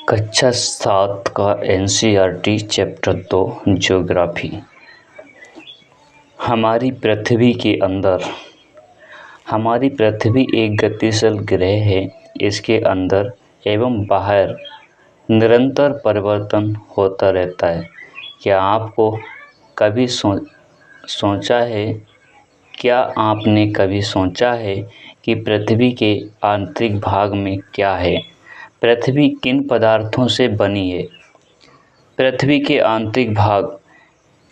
कक्षा 7 का NCERT chapter 2 geography. हमारी पृथ्वी के अंदर हमारी पृथ्वी एक गतिशील ग्रह है। इसके अंदर एवं बाहर निरंतर परिवर्तन होता रहता है। क्या आपको कभी आपने कभी सोचा है कि पृथ्वी के आंतरिक भाग में क्या है? पृथ्वी किन पदार्थों से बनी है? पृथ्वी के आंतरिक भाग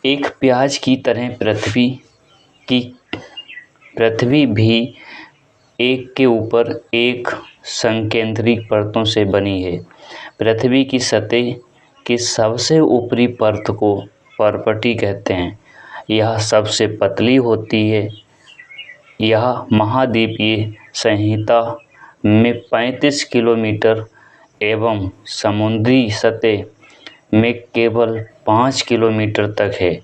एक प्याज की तरह पृथ्वी भी एक के ऊपर एक संकेंद्रित परतों से बनी है। पृथ्वी की सतह की सबसे ऊपरी परत को पर्पटी कहते हैं। यह सबसे पतली होती है। यह महाद्वीपीय संहिता में 35 किलोमीटर एवं समुद्री सतह में केवल 5 किलोमीटर तक है।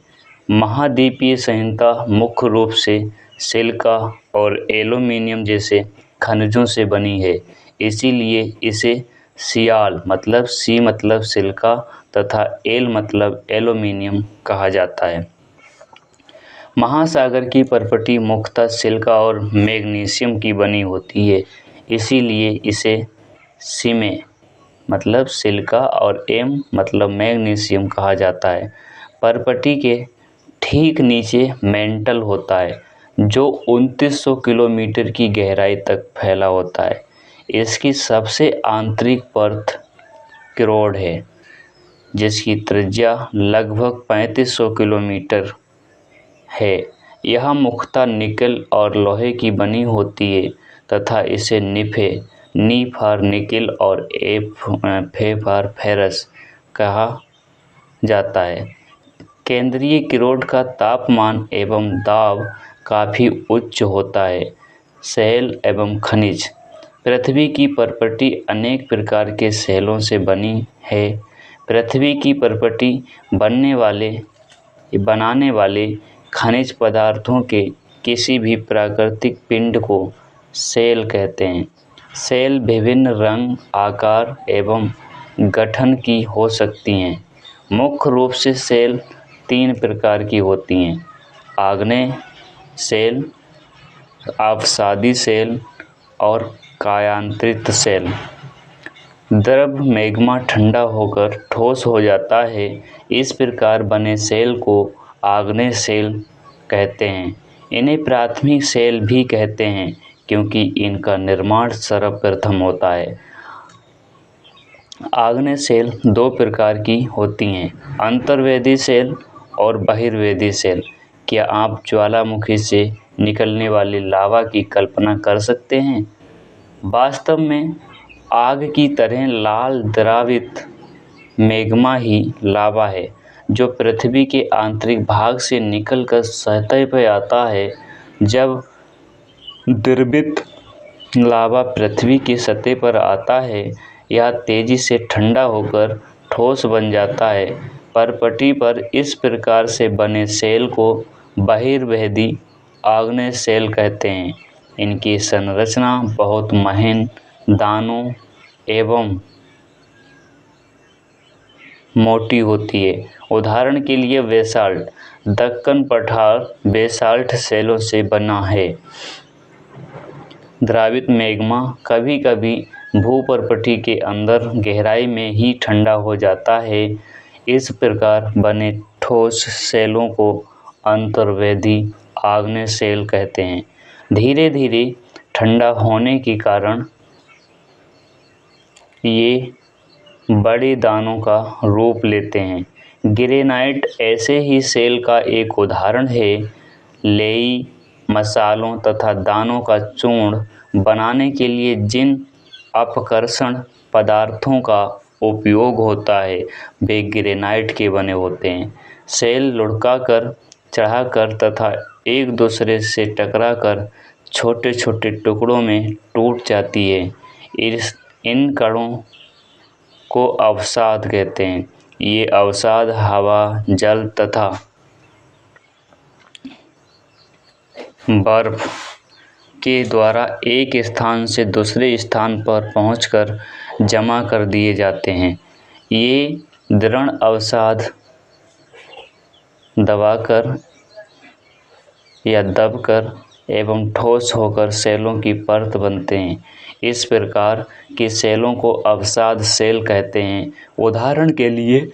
महाद्वीपीय संहिता मुख्य रूप से सिलिका और एल्यूमीनियम जैसे खनिजों से बनी है। इसीलिए इसे सियाल मतलब सिलिका तथा एल मतलब एल्यूमीनियम कहा जाता है। महासागर की पर्पटी मुख्यतः सिलिका और मैग्नीशियम की बनी होती है। इसीलिए इसे सीमे मतलब सिलिका और एम मतलब मैग्नीशियम कहा जाता है। पर्पटी के ठीक नीचे मेंटल होता है जो 2900 किलोमीटर की गहराई तक फैला होता है। इसकी सबसे आंतरिक परत क्रोड है जिसकी त्रिज्या लगभग 3500 किलोमीटर है। यह मुख्यतः निकेल और लोहे की बनी होती है तथा इसे नी फॉर निकेल और फे फॉर फेरस कहा जाता है। केंद्रीय क्रोड का तापमान एवं दाब काफ़ी उच्च होता है। शैल एवं खनिज। पृथ्वी की पर्पटी अनेक प्रकार के शैलों से बनी है। पृथ्वी की पर्पटी बनाने वाले खनिज पदार्थों के किसी भी प्राकृतिक पिंड को शैल कहते हैं। शैल विभिन्न रंग, आकार एवं गठन की हो सकती हैं। मुख्य रूप से शैल 3 प्रकार की होती हैं: आग्नेय शैल, अवसादी शैल और कायांतरित शैल। द्रव मैग्मा ठंडा होकर ठोस हो जाता है। इस प्रकार बने शैल को आग्नेय शैल कहते हैं। इन्हें प्राथमिक शैल भी कहते हैं क्योंकि इनका निर्माण सर्वप्रथम होता है। आग्नेय शैल 2 प्रकार की होती हैं: अंतर्वेदी शैल और बहिर्वेदी शैल। क्या आप ज्वालामुखी से निकलने वाली लावा की कल्पना कर सकते हैं? वास्तव में आग की तरह लाल द्रवित मैग्मा ही लावा है जो पृथ्वी के आंतरिक भाग से निकलकर सतह पर आता है। जब द्रवित लावा पृथ्वी की सतह पर आता है, यह तेजी से ठंडा होकर ठोस बन जाता है। पर्पटी पर इस प्रकार से बने शैल को बहिर्वेदी आग्नेय शैल कहते हैं। इनकी संरचना बहुत महीन दानों एवं मोटी होती है। उदाहरण के लिए बेसाल्ट। दक्कन पठार बेसाल्ट शैलों से बना है। द्रवित मैग्मा कभी-कभी भूपर्पटी के अंदर गहराई में ही ठंडा हो जाता है। इस प्रकार बने ठोस शैलों को अंतर्वेदी आग्नेय शैल कहते हैं। धीरे धीरे ठंडा होने के कारण ये बड़े दानों का रूप लेते हैं। ग्रेनाइट ऐसे ही शैल का एक उदाहरण है। लेई मसालों तथा दानों का चूर्ण बनाने के लिए जिन अपकर्षण पदार्थों का उपयोग होता है वे ग्रेनाइट के बने होते हैं। शैल लुढ़काकर, चढ़ाकर तथा एक दूसरे से टकराकर छोटे छोटे टुकड़ों में टूट जाती है। इन कणों को अवसाद कहते हैं। ये अवसाद हवा, जल तथा बर्फ के द्वारा एक स्थान से दूसरे स्थान पर पहुंचकर जमा कर दिए जाते हैं। ये दृढ़ अवसाद दबाकर या दबकर एवं ठोस होकर सेलों की परत बनते हैं। इस प्रकार के सेलों को अवसाद सेल कहते हैं। उदाहरण के लिए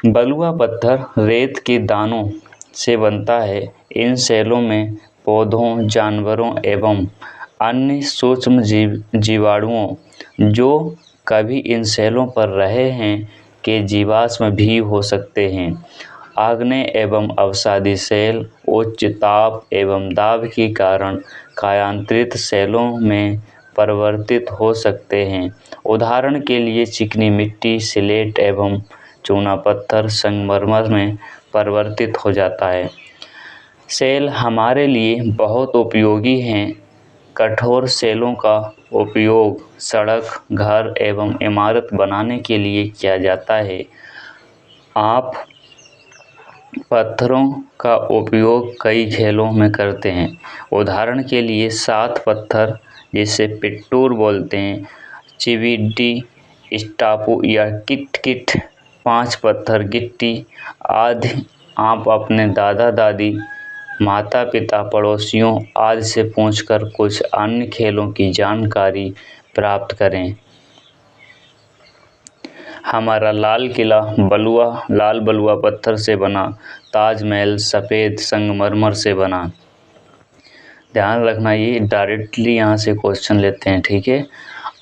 बलुआ पत्थर रेत के दानों से बनता है। इन सेलों में पौधों, जानवरों एवं अन्य सूक्ष्म जीवाणुओं जो कभी इन सेलों पर रहे हैं के जीवाश्म भी हो सकते हैं। आग्नेय एवं अवसादी सेल उच्च ताप एवं दाब के कारण कायांतरित सेलों में परिवर्तित हो सकते हैं। उदाहरण के लिए चिकनी मिट्टी, सिलेट एवं चूना पत्थर संगमरमर में परिवर्तित हो जाता है। सेल हमारे लिए बहुत उपयोगी हैं। कठोर सेलों का उपयोग सड़क, घर एवं इमारत बनाने के लिए किया जाता है। आप पत्थरों का उपयोग कई खेलों में करते हैं। उदाहरण के लिए 7 पत्थर जिसे पिट्टूर बोलते हैं, चिविड्डी, स्टापू या किट-किट, 5 पत्थर गिट्टी आदि आप अपने दादा दादी, माता पिता, पड़ोसियों आदि से पूछकर कुछ अन्य खेलों की जानकारी प्राप्त करें। हमारा लाल किला लाल बलुआ पत्थर से बना, ताजमहल सफ़ेद संगमरमर से बना। ध्यान रखना, ये डायरेक्टली यहाँ से क्वेश्चन लेते हैं, ठीक है।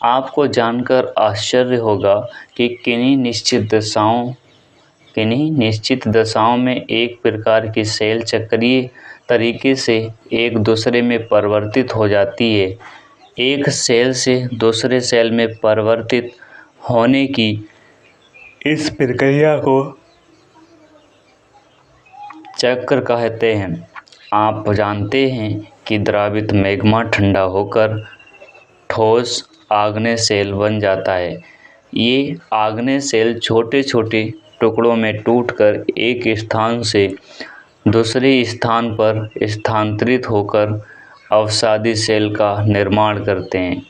आपको जानकर आश्चर्य होगा कि किन्हीं निश्चित दशाओं में एक प्रकार की सेल चक्रीय तरीके से एक दूसरे में परिवर्तित हो जाती है। एक सेल से दूसरे सेल में परिवर्तित होने की इस प्रक्रिया को चक्र कहते हैं। आप जानते हैं कि द्रवित मैग्मा ठंडा होकर ठोस आग्नेय सेल बन जाता है। ये आग्नेय सेल छोटे छोटे टुकड़ों में टूटकर एक स्थान से दूसरे स्थान पर स्थानांतरित होकर अवसादी सेल का निर्माण करते हैं।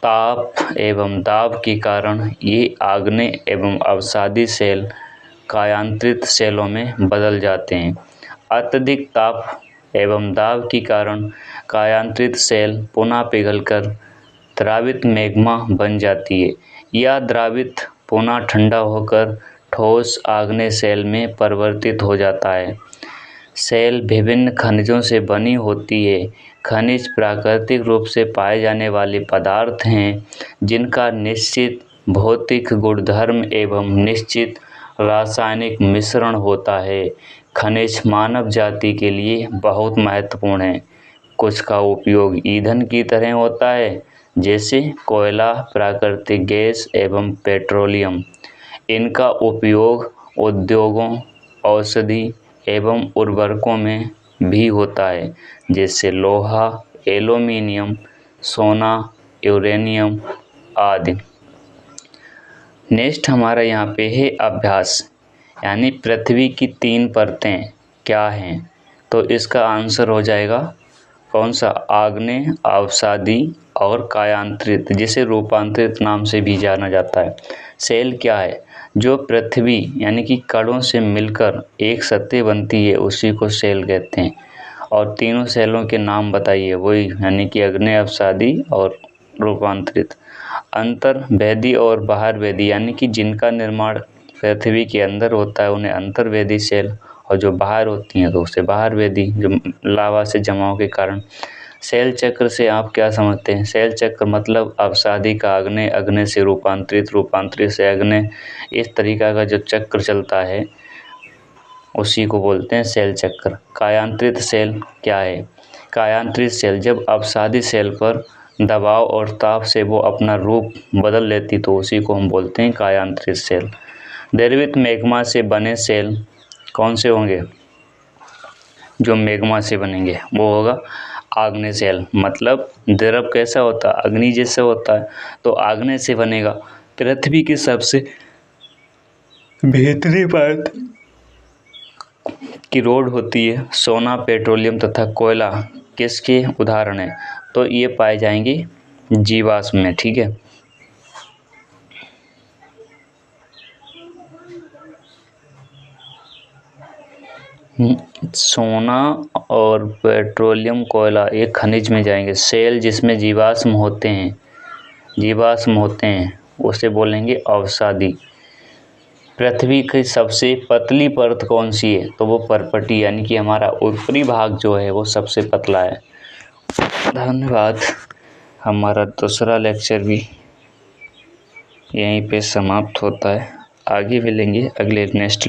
ताप एवं दाब के कारण ये आग्नेय एवं अवसादी सेल कायांतरित सेलों में बदल जाते हैं। अत्यधिक ताप एवं दाब के कारण कायांतरित सेल पुनः पिघलकर द्रवित मैग्मा बन जाती है। यह द्रवित पुनः ठंडा होकर ठोस आग्नेय सेल में परिवर्तित हो जाता है। सेल विभिन्न खनिजों से बनी होती है। खनिज प्राकृतिक रूप से पाए जाने वाले पदार्थ हैं जिनका निश्चित भौतिक गुणधर्म एवं निश्चित रासायनिक मिश्रण होता है। खनिज मानव जाति के लिए बहुत महत्वपूर्ण है। कुछ का उपयोग ईंधन की तरह होता है, जैसे कोयला, प्राकृतिक गैस एवं पेट्रोलियम। इनका उपयोग उद्योगों, औषधि एवं उर्वरकों में भी होता है, जैसे लोहा, एल्यूमीनियम, सोना, यूरेनियम आदि। नेक्स्ट हमारा यहाँ पे है अभ्यास, यानी पृथ्वी की 3 परतें क्या हैं। तो इसका आंसर हो जाएगा कौन सा? आग्नेय, अवसादी और कायांतरित, जिसे रूपांतरित नाम से भी जाना जाता है। सेल क्या है? जो पृथ्वी यानी कि कणों से मिलकर एक सतह बनती है, उसी को सेल कहते हैं। और तीनों सेलों के नाम बताइए, वही यानी कि आग्नेय, अवसादी और रूपांतरित। अंतर्वेदी और बाहरवेदी, यानी कि जिनका निर्माण पृथ्वी के अंदर होता है उन्हें अंतर्वेदी सेल, और जो बाहर होती हैं तो उसे बाहरवेदी, जो लावा से जमाव के कारण। सेल चक्र से आप क्या समझते हैं? सेल चक्र मतलब अवसादी का आग्नेय, आग्नेय से रूपांतरित, रूपांतरित से आग्नेय, इस तरीका का जो चक्र चलता है उसी को बोलते हैं सेल चक्र। कायांतरित सेल क्या है? कायांतरित सेल जब अवसादी सेल पर दबाव और ताप से वो अपना रूप बदल लेती तो उसी को हम बोलते हैं कायांतरित सेल। द्रवित मैग्मा से बने सेल कौन से होंगे? जो मैग्मा से बनेंगे वो होगा आग्नेय सेल। मतलब द्रव कैसा होता है? अग्नि जैसा होता है, तो आग्नेय से बनेगा। पृथ्वी की सबसे भीतरी परत की रोड होती है। सोना, पेट्रोलियम तथा कोयला किसके उदाहरण हैं? तो ये पाए जाएंगे जीवाश्म में, ठीक है। सोना और पेट्रोलियम कोयला एक खनिज में जाएंगे। सेल जिसमें जीवाश्म होते हैं उसे बोलेंगे अवसादी। पृथ्वी की सबसे पतली परत कौन सी है? तो वो पर्पटी, यानी कि हमारा ऊपरी भाग जो है वो सबसे पतला है। धन्यवाद। हमारा दूसरा लेक्चर भी यहीं पे समाप्त होता है। आगे मिलेंगे अगले नेक्स्ट